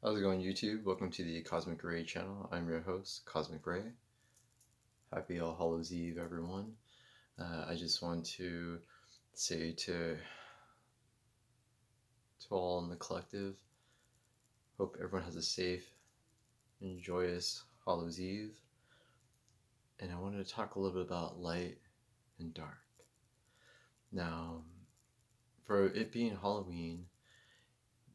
How's it going, YouTube? Welcome to the Cosmic Ray channel. I'm your host, Cosmic Ray. Happy All Hallows Eve, everyone. I just want to say to all in the collective, hope everyone has a safe and joyous Hallows Eve. And I wanted to talk a little bit about light and dark. Now, for it being Halloween,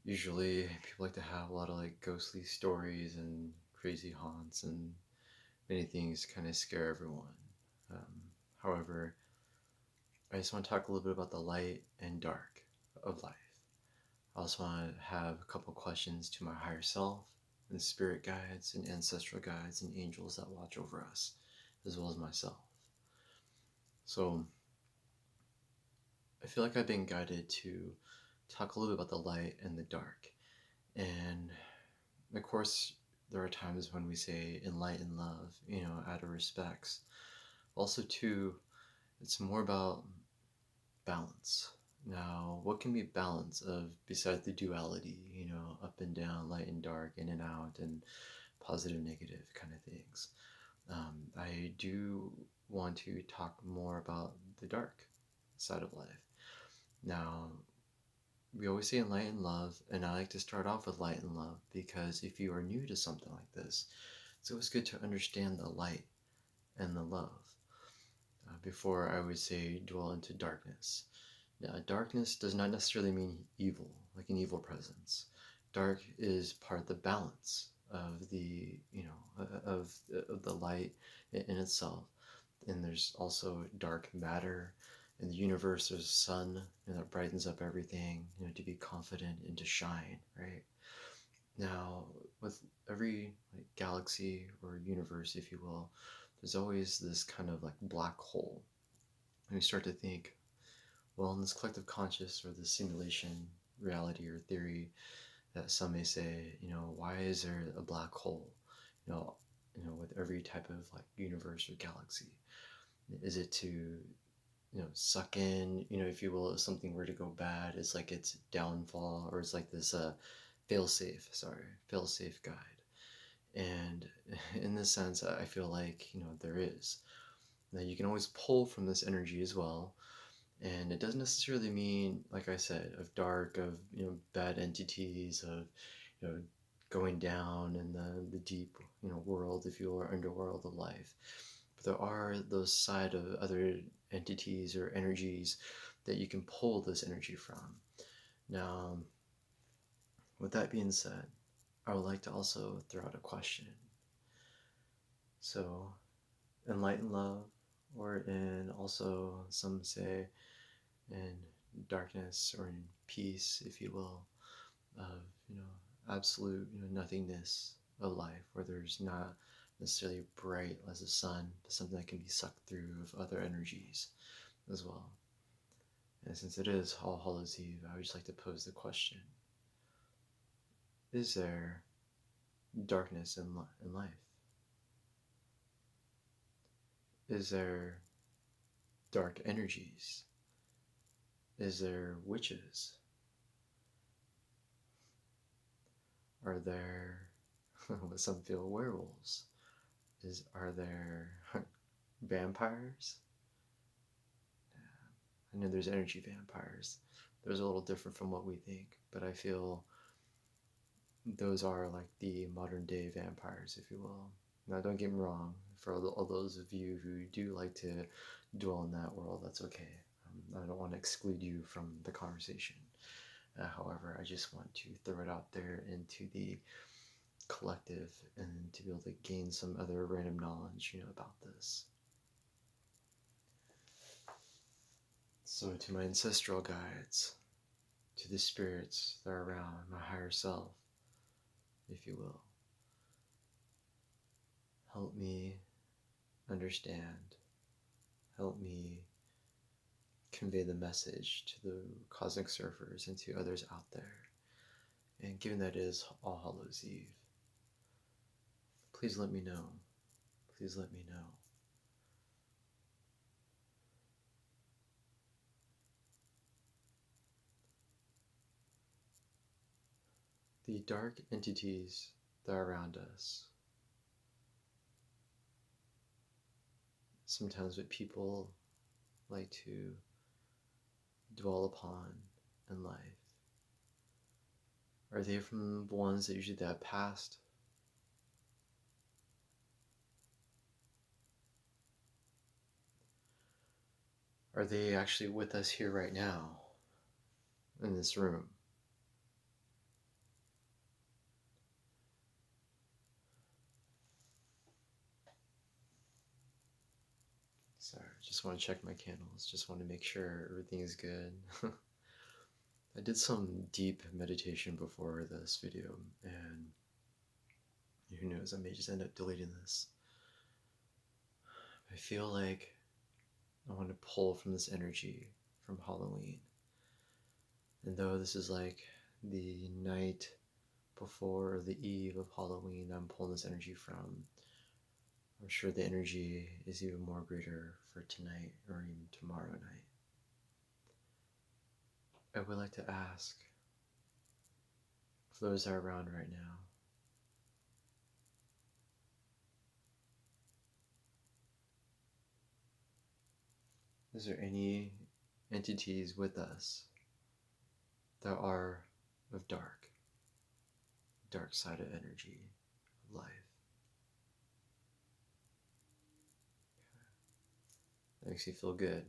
usually people like to have a lot of ghostly stories and crazy haunts and many things kind of scare everyone. However, I just want to talk a little bit about the light and dark of life. I also want to have a couple questions to my higher self and spirit guides and ancestral guides and angels that watch over us, as well as myself. So I feel like I've been guided to talk a little bit about the light and the dark. And of course, there are times when we say enlighten love, out of respects. Also, too, it's more about balance. Now, what can be balance of besides the duality, up and down, light and dark, in and out, and positive, negative kind of things? I do want to talk more about the dark side of life. Now, we always say light and love, and I like to start off with light and love because if you are new to something like this, it's always good to understand the light and the love. Before I would say dwell into darkness. Now, darkness does not necessarily mean evil, like an evil presence. Dark is part of the balance of the, of the light in itself. And there's also dark matter. In the universe, there's a sun that brightens up everything, to be confident and to shine, right? Now, with every galaxy or universe, if you will, there's always this kind of black hole. And we start to think, well, in this collective conscious or the simulation reality or theory that some may say, why is there a black hole, with every type of universe or galaxy? Is it to, suck in, if you will, if something were to go bad, it's like its downfall, or it's like this fail-safe guide. And in this sense, I feel like, there is. Now, you can always pull from this energy as well. And it doesn't necessarily mean, like I said, of dark, of bad entities, of going down in the deep world, if you will, or underworld of life. But there are those side of other entities or energies that you can pull this energy from. Now, with that being said, I would like to also throw out a question. So, enlighten love, or in also some say in darkness or in peace, if you will, of absolute nothingness of life, where there's not necessarily bright as the sun, but something that can be sucked through of other energies as well. And since it is All Hallows Eve, I would just like to pose the question: is there darkness in life? Is there dark energies? Is there witches? Are there what some feel werewolves? Are there vampires? I know there's energy vampires. Those are a little different from what we think, but I feel those are like the modern day vampires, if you will. Now, don't get me wrong, for all those of you who do like to dwell in that world, that's okay. I don't want to exclude you from the conversation. However, I just want to throw it out there into the collective and to be able to gain some other random knowledge, about this. So, to my ancestral guides, to the spirits that are around, my higher self, if you will, help me understand, help me convey the message to the cosmic surfers and to others out there. And given that it is All Hallows Eve, please let me know. Please let me know. the dark entities that are around us. Sometimes what people like to dwell upon in life. Are they from the ones that usually that have passed? Are they actually with us here right now in this room? Sorry, just want to check my candles. Just want to make sure everything is good. I did some deep meditation before this video, and who knows, I may just end up deleting this. I feel like I want to pull from this energy from Halloween. And though this is like the night before or the eve of Halloween, I'm pulling this energy from, I'm sure the energy is even more greater for tonight or even tomorrow night. I would like to ask, for those that are around right now, is there any entities with us that are of dark side of energy, of life? That makes me feel good.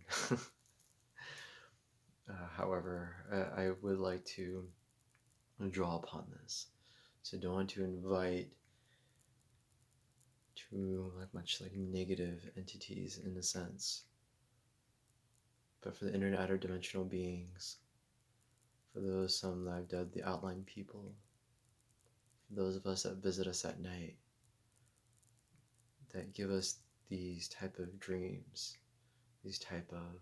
However, I would like to draw upon this. So don't want to invite too much like negative entities in a sense. But for the inner outer dimensional beings, for those some that I've dubbed the outline people, for those of us that visit us at night, that give us these type of dreams, these type of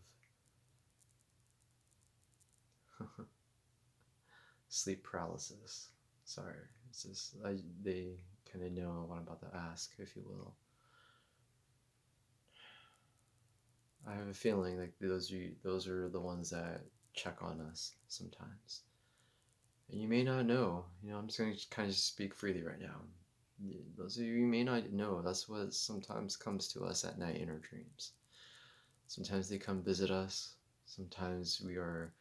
sleep paralysis. Sorry, it's just they kind of know what I'm about to ask, if you will. I have a feeling like those are the ones that check on us sometimes. And you may not know, I'm just going to kind of speak freely right now. Those of you may not know, that's what sometimes comes to us at night in our dreams. Sometimes they come visit us. Sometimes we are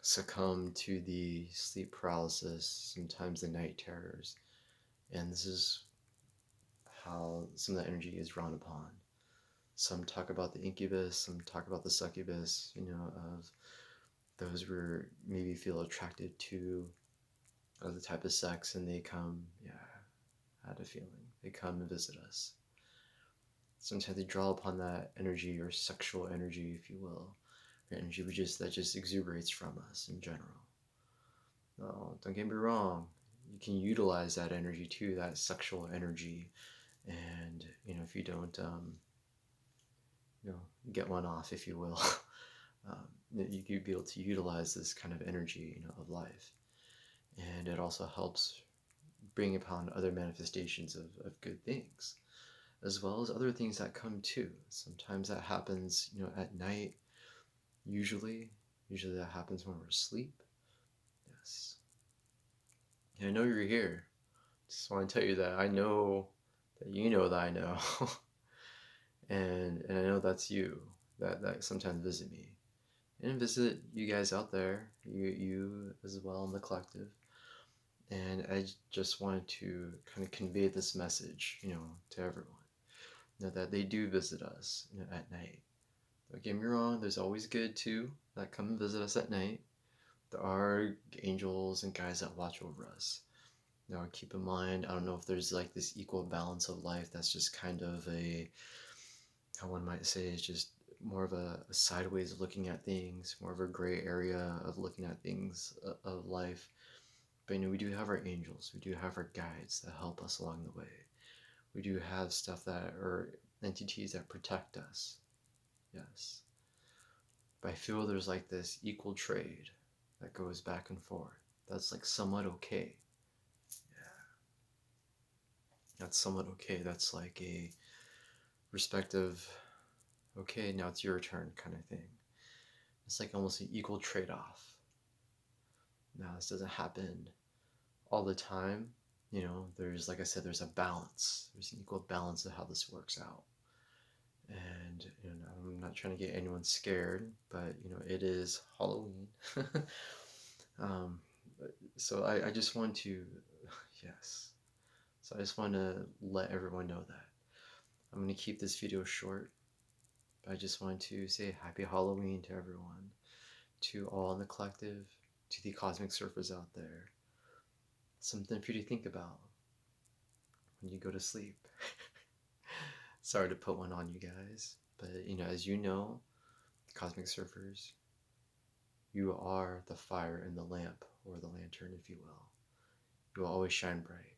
succumb to the sleep paralysis, sometimes the night terrors. And this is how some of that energy is drawn upon. Some talk about the incubus, some talk about the succubus, of those who maybe feel attracted to other type of sex, and they come, I had a feeling, they come and visit us. Sometimes they draw upon that energy or sexual energy, if you will, or energy that just exuberates from us in general. No, don't get me wrong, you can utilize that energy too, that sexual energy, and if you don't get one off, if you will, you could be able to utilize this kind of energy of life. And it also helps bring upon other manifestations of good things, as well as other things that come too. Sometimes that happens at night. Usually that happens when we're asleep. Yes. And I know you're here. Just want to tell you that I know that you know that I know. and I know that's you that sometimes visit me. And visit you guys out there, you as well in the collective. And I just wanted to kind of convey this message, to everyone. That they do visit us at night. Don't get me wrong, there's always good too that come and visit us at night. There are angels and guys that watch over us. Now keep in mind, I don't know if there's like this equal balance of life that's just kind of how one might say, is just more of a sideways of looking at things, more of a gray area of looking at things of life. But we do have our angels, we do have our guides that help us along the way. We do have stuff that are entities that protect us. Yes. But I feel there's like this equal trade that goes back and forth. That's like somewhat okay. Yeah. That's somewhat okay. That's like a respective, okay, now it's your turn kind of thing. It's like almost an equal trade-off. Now this doesn't happen all the time. There's, like I said, there's a balance. There's an equal balance of how this works out. And I'm not trying to get anyone scared, but it is Halloween. um, so I just want to, yes. So I just want to let everyone know that I'm going to keep this video short. But I just want to say happy Halloween to everyone, to all in the collective, to the cosmic surfers out there. Something for you to think about when you go to sleep. Sorry to put one on you guys, but as you know, cosmic surfers, you are the fire in the lamp, or the lantern, if you will. You will always shine bright.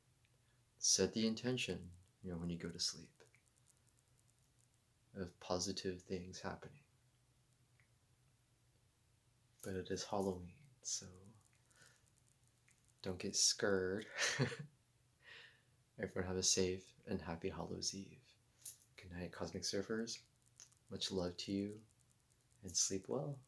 Set the intention, when you go to sleep, of positive things happening. But it is Halloween, so don't get scared. Everyone have a safe and happy Hallows Eve. Good night, Cosmic Surfers. Much love to you, and sleep well.